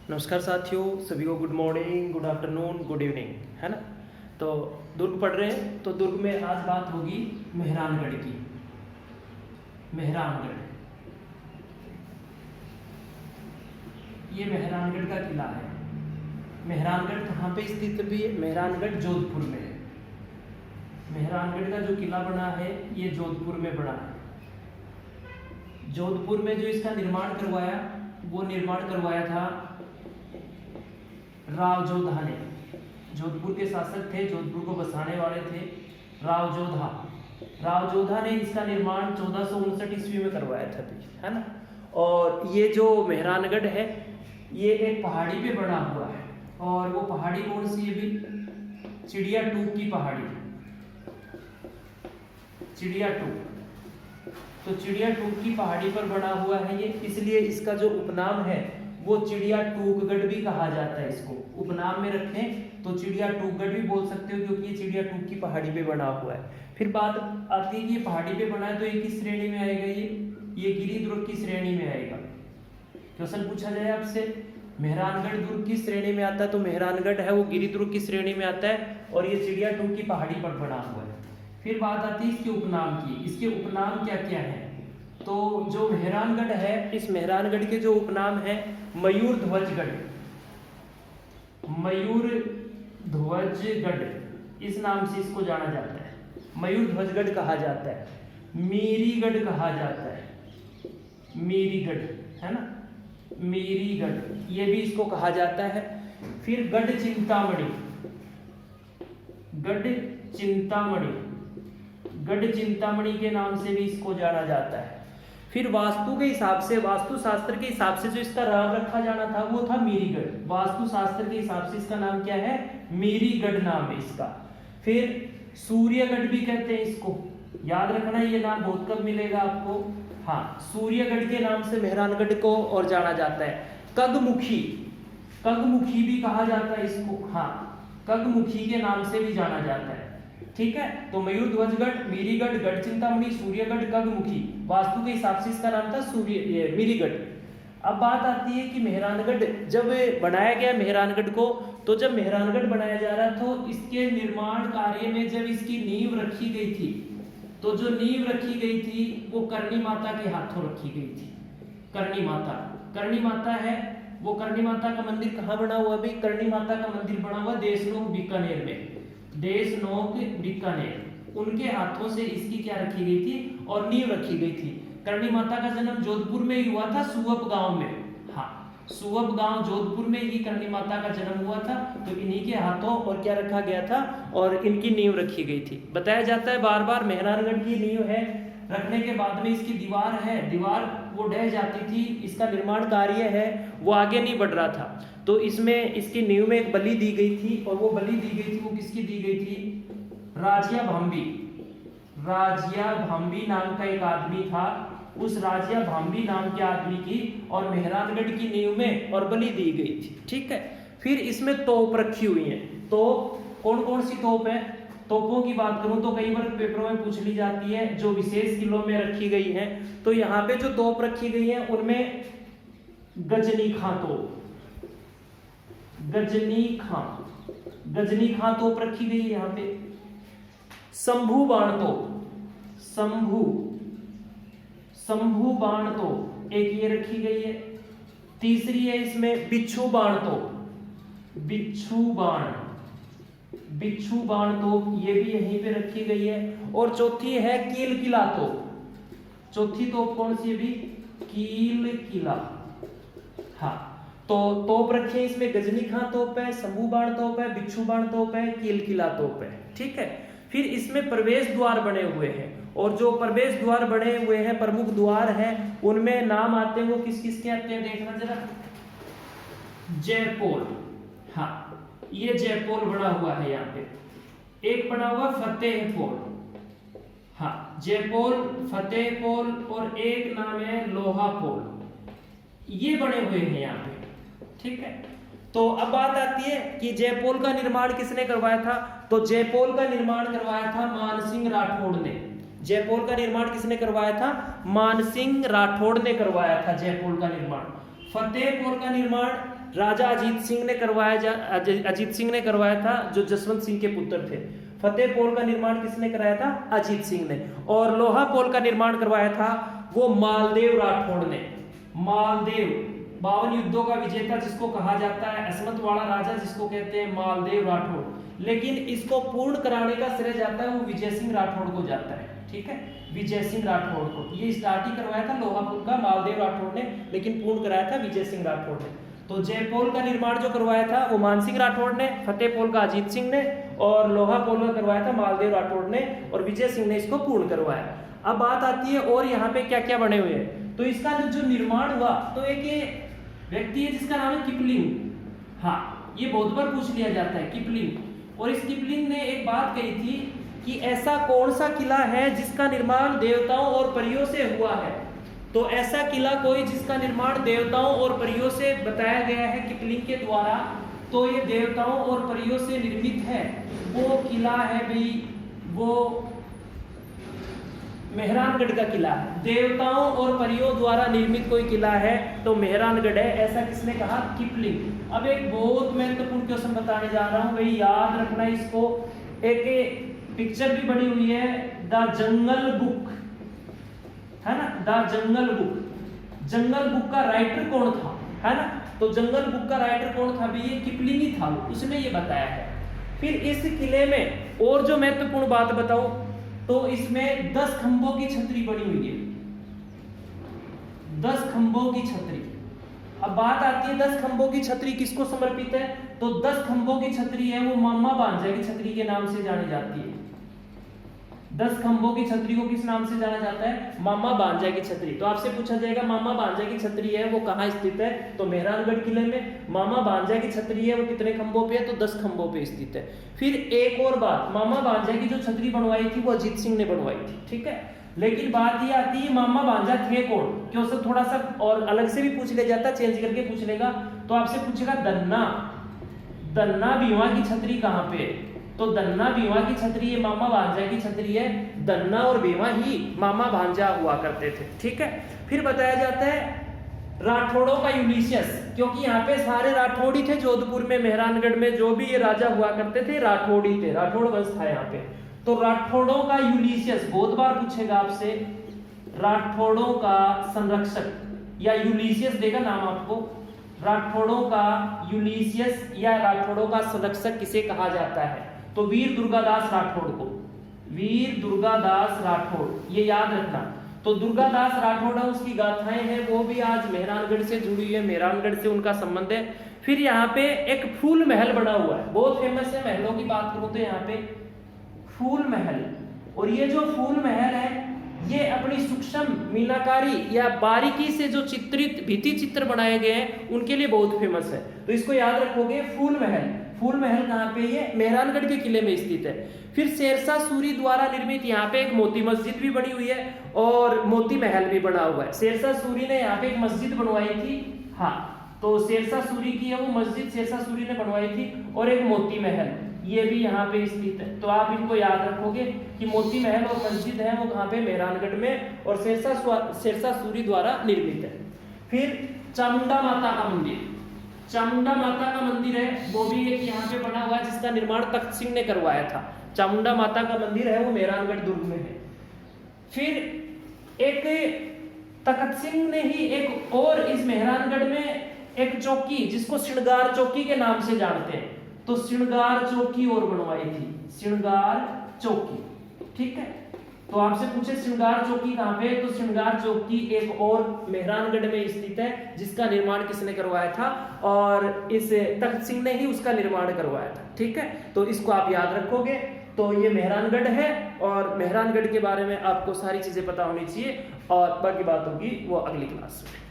नमस्कार साथियों, सभी को good morning, good afternoon, good evening, है ना। तो दुर्ग पढ़ रहे हैं, तो दुर्ग में आज बात होगी मेहरानगढ़ की। मेहरानगढ़, ये मेहरानगढ़ का किला है। मेहरानगढ़ कहाँ पे स्थित भी है? मेहरानगढ़ जोधपुर में है। मेहरानगढ़ का जो किला बना है ये जोधपुर में बना है। जोधपुर में जो इसका निर्माण करवाया, वो निर्माण करवाया था राव जोधा ने। जोधपुर के शासक थे, जोधपुर को बसाने वाले थे राव जोधा। राव जोधा ने इसका निर्माण 1459 ईस्वी में करवाया था, है ना। और ये जो मेहरानगढ़ है ये एक पहाड़ी पे बना हुआ है, और वो पहाड़ी कौन सी है भी? चिड़िया टूक की पहाड़ी, चिड़िया टूक। तो चिड़िया टूक की पहाड़ी पर बना हुआ है ये, इसलिए इसका जो उपनाम है वो चिड़िया टूकगढ़ भी कहा जाता है। इसको उपनाम में रखें तो चिड़िया टूकगढ़ भी बोल सकते हो, क्योंकि ये चिड़िया टूक की पहाड़ी पे बना हुआ है। फिर बात आती है कि ये पहाड़ी पे बना है तो ये किस श्रेणी में आएगा? ये गिरिदुर्ग की श्रेणी में आएगा। क्वेश्चन पूछा जाए आपसे, मेहरानगढ़ दुर्ग की श्रेणी में आता है, तो मेहरानगढ़ है वो गिरिदुर्ग की श्रेणी में आता है, और ये चिड़िया टूक की पहाड़ी पर बना हुआ है। फिर बात आती है इसके उपनाम की। इसके उपनाम क्या क्या है? तो जो मेहरानगढ़ है, इस मेहरानगढ़ के जो उपनाम है मयूर ध्वजगढ़, मयूर ध्वजगढ़, इस नाम से इसको जाना जाता है। मयूर ध्वजगढ़ कहा जाता है, मीरीगढ़ कहा जाता है, मीरीगढ़, है ना, मीरीगढ़, ये भी इसको कहा जाता है। फिर गढ़ चिंतामणि, गढ़ चिंतामणि, गढ़ चिंतामणि के नाम से भी इसको जाना जाता है। फिर वास्तु के हिसाब से, वास्तु शास्त्र के हिसाब से जो इसका नाम रखा जाना था वो था मीरीगढ़। वास्तु शास्त्र के हिसाब से इसका नाम क्या है? मीरीगढ़ नाम है इसका। फिर सूर्यगढ़ भी कहते हैं इसको, याद रखना ये नाम बहुत कम मिलेगा आपको। हाँ, सूर्यगढ़ के नाम से मेहरानगढ़ को और जाना जाता है। कगमुखी, कगमुखी भी कहा जाता है इसको। हाँ, कगमुखी के नाम से भी जाना जाता है, ठीक है। तो मयूर ध्वजगढ़, मीरीगढ़, गढ़ चिंतामणि, सूर्यगढ़, कगमुखी, वास्तु के हिसाब से इसका नाम था मीरीगढ़। अब बात आती है कि मेहरानगढ़ जब बनाया गया मेहरानगढ़ को, तो जब मेहरानगढ़ बनाया जा रहा था तो इसके निर्माण कार्य में जब इसकी नींव रखी गई थी, तो जो नींव रखी गई थी वो करणी माता के हाथों रखी गई थी। करणी माता, करणी माता है वो। करणी माता का मंदिर कहाँ बना हुआ? भी करणी माता का मंदिर बना हुआ देशनोक बीकानेर में, देशनोक बीकानेर। उनके हाथों से इसकी क्या रखी गई थी? और नींव रखी गई थी। करणी माता का जन्म जोधपुर में ही हुआ था, सुवप गांव में। हाँ, सुवप गांव जोधपुर में ही करणी माता का जन्म हुआ था। तो इन्हीं के हाथों और क्या रखा गया था? और इनकी नींव रखी गई थी। बताया जाता है बार बार मेहरानगढ़ की नींव है, रखने के बाद में इसकी दीवार है, दीवार वो ढह जाती थी, इसका निर्माण कार्य है वो आगे नहीं बढ़ रहा था। तो इसमें इसकी नींव में एक बलि दी गई थी, और वो बलि दी गई थी वो किसकी दी गई थी? राजिया भांबी, राजिया भांबी नाम का एक आदमी था, उस राजिया भांबी नाम के आदमी की और मेहरानगढ़ की नींव में और बलि दी गई थी, ठीक है। फिर इसमें तोप रखी हुई है। तोप कौन कौन सी तोप है? तोपों की बात करूं तो कई बार पेपरों में पूछ ली जाती है, जो विशेष किलों में रखी गई है। तो यहाँ पे जो तोप रखी गई है उनमें गजनी खां तोप, गजनी खां, गजनी खां तोप रखी गई है यहाँ पे। शंभू बाण तोप, शंभू, शंभू बाण तोप एक ये रखी गई है। तीसरी है इसमें बिच्छू बाण तोप, बिच्छू बाण, बिच्छू बाण तोप, ये भी यहीं पे रखी गई है। और चौथी है कील किला तोप। चौथी तोप कौन सी है भी? कील किला। हाँ, तो तोप रखी है इसमें गजनी खां तोप है, शंभू बाण तोप है, बिच्छू बाण तोप है, कील किला तोप है, ठीक है। फिर इसमें प्रवेश द्वार बने हुए हैं, और जो प्रवेश द्वार बने हुए हैं, प्रमुख द्वार हैं, उनमें नाम आते हैं वो किस किस के आते हैं देखना जरा। जयपोल, हाँ, ये जयपोल बना हुआ है यहाँ पे। एक बना हुआ फतेहपोल, हाँ, जयपोल, फतेहपोल, और एक नाम है लोहापोल। ये बने हुए हैं यहाँ पे, ठीक है। तो अब बात आती है कि जयपोल का निर्माण किसने करवाया था? तो जयपोल का निर्माण करवाया था मानसिंह राठौड़ ने। जयपोल का निर्माण किसने करवाया था? मानसिंह राठौड़ ने करवाया था जयपोल का निर्माण। फतेहपुर का निर्माण राजा अजीत सिंह ने करवाया था, जो जसवंत सिंह के पुत्र थे। फतेहपुर का निर्माण किसने कराया था? अजीत सिंह ने। और लोहापोल का निर्माण करवाया था वो मालदेव राठौड़ ने। मालदेव 52 युद्धों का विजेता जिसको कहा जाता है, असमत वाला राजा जिसको कहते हैं मालदेव राठौड़। लेकिन इसको पूर्ण कराने का श्रेय जाता है वो विजय सिंह राठौड़ को जाता है, ठीक है, विजय सिंह राठौड़ को। ये स्टार्ट ही करवाया था लोहापुर का मालदेव राठौड़ ने, लेकिन पूर्ण कराया था विजय सिंह राठौड़ ने। तो जयपोल का निर्माण जो करवाया था वो मानसिंह राठौड़ ने, फतेहपोल का अजीत सिंह ने, और लोहापोल का करवाया था मालदेव राठौड़ ने, और विजय सिंह ने इसको पूर्ण करवाया। अब बात आती है और यहाँ पे क्या क्या बने हुए हैं। तो इसका जो निर्माण हुआ, तो एक ये व्यक्ति है जिसका नाम है किपलिंग। हाँ, ये बहुत बार पूछ लिया जाता है, किपलिंग। और इस किपलिंग ने एक बात कही थी कि ऐसा कौन सा किला है जिसका निर्माण देवताओं और परियों से हुआ है। तो ऐसा किला कोई जिसका निर्माण देवताओं और परियों से बताया गया है किपलिंग के द्वारा, तो ये देवताओं और परियों से निर्मित है वो किला है भाई, वो मेहरानगढ़ का किला है। देवताओं और परियों द्वारा निर्मित कोई किला है तो मेहरानगढ़ है, ऐसा किसने कहा? किपलिंग। अब एक बहुत महत्वपूर्ण क्वेश्चन बताने जा रहा हूं भाई, याद रखना इसको। एक पिक्चर भी बनी हुई है, द जंगल बुक, है ना, the jungle book. Jungle book का राइटर कौन था, है ना? तो जंगल बुक का राइटर कौन था? भी ये किपलिंग ही था, उसने ये बताया है। फिर इस किले में और जो महत्वपूर्ण बात बताऊं तो इसमें 10 खंभों की छतरी बनी हुई है, 10 खंभों की छतरी। अब बात आती है 10 खंभों की छतरी किसको समर्पित है? तो 10 खंभों की छतरी है वो मामा भांजा की छतरी के नाम से जानी जाती है। 10 खंभों की छतरी को किस नाम से जाना जाता है? मामा भांजा की छतरी। तो आपसे पूछा जाएगा मामा भांजा की छतरी है वो कहाँ स्थित है? तो मेहरानगढ़ किले में। मामा भांजा की छतरी है वो कितने खंभों पे है? तो 10 खंभों पे स्थित है। फिर एक और बात, मामा भांजा की जो छतरी बनवाई थी वो अजीत सिंह ने बनवाई थी, ठीक है। लेकिन बात ये आती है मामा भांजा थे कौन? क्योंकि थोड़ा सा और अलग से भी पूछ लिया जाता, चेंज करके पूछ लेगा। तो आपसे पूछेगा दन्ना भीमा की छतरी कहाँ पे है? तो दन्ना भीमा की छतरी ये मामा भांजा की छतरी है। दन्ना और भीमा ही मामा भांजा हुआ करते थे, ठीक है। फिर बताया जाता है राठौड़ों का यूलिशियस, क्योंकि यहाँ पे सारे राठौड़ी थे जोधपुर में, मेहरानगढ़ में जो भी ये राजा हुआ करते थे राठौड़ी थे, राठौड़ वंश था यहाँ पे। तो राठौड़ों का यूलिशियस बहुत बार पूछेगा आपसे, राठौड़ों का संरक्षक या यूलिशियस देगा नाम आपको। राठौड़ों का यूलिशियस या राठौड़ों का संरक्षक किसे कहा जाता है? तो वीर दुर्गादास राठौड़ को, वीर दुर्गादास राठौड़, ये याद रखना। तो दुर्गादास राठौड़ उसकी गाथाएं हैं वो भी आज मेहरानगढ़ से जुड़ी हुई है, मेहरानगढ़ से उनका संबंध है। फिर यहाँ पे एक फूल महल बना हुआ है, बहुत फेमस है। महलों की बात करूं तो यहाँ पे फूल महल, और ये जो फूल महल है ये अपनी सूक्ष्म मीनाकारी या बारीकी से जो चित्रित भित्ति चित्र बनाए गए हैं उनके लिए बहुत फेमस है। तो इसको याद रखोगे, फूल महल। फूल महल कहाँ पे? ये मेहरानगढ़ के किले में स्थित है। फिर शेरशाह सूरी द्वारा निर्मित यहाँ पे एक मोती मस्जिद भी बनी हुई है और मोती महल भी बना हुआ है। शेरशाह सूरी ने यहाँ पे एक मस्जिद बनवाई थी, हाँ, तो शेरशाह सूरी की है वो मस्जिद, शेरशाह सूरी ने बनवाई थी। और एक मोती महल ये भी यहाँ पे स्थित है। तो आप इनको याद रखोगे कि मोती महल और मस्जिद है वो कहाँ पे? मेहरानगढ़ में, और शेरशाह सूरी द्वारा निर्मित है। फिर चामुंडा माता का मंदिर, चामुंडा माता का मंदिर है वो भी एक यहाँ पे बना हुआ है जिसका निर्माण तख्त सिंह ने करवाया था। चामुंडा माता का मंदिर है वो मेहरानगढ़ दुर्ग में है। फिर एक तख्त सिंह ने ही एक और इस मेहरानगढ़ में एक चौकी जिसको श्रृंगार चौकी के नाम से जानते हैं, तो श्रृंगार चौकी और बनवाई थी, श्रृंगार चौकी, ठीक है। तो आपसे पूछे श्रृंगार चौकी कहाँ पे? तो श्रृंगार चौकी एक और मेहरानगढ़ में स्थित है जिसका निर्माण किसने करवाया था? और इस तख्त सिंह ने ही उसका निर्माण करवाया था, ठीक है। तो इसको आप याद रखोगे। तो ये मेहरानगढ़ है और मेहरानगढ़ के बारे में आपको सारी चीजें पता होनी चाहिए, और बाकी बात होगी वो अगली क्लास में।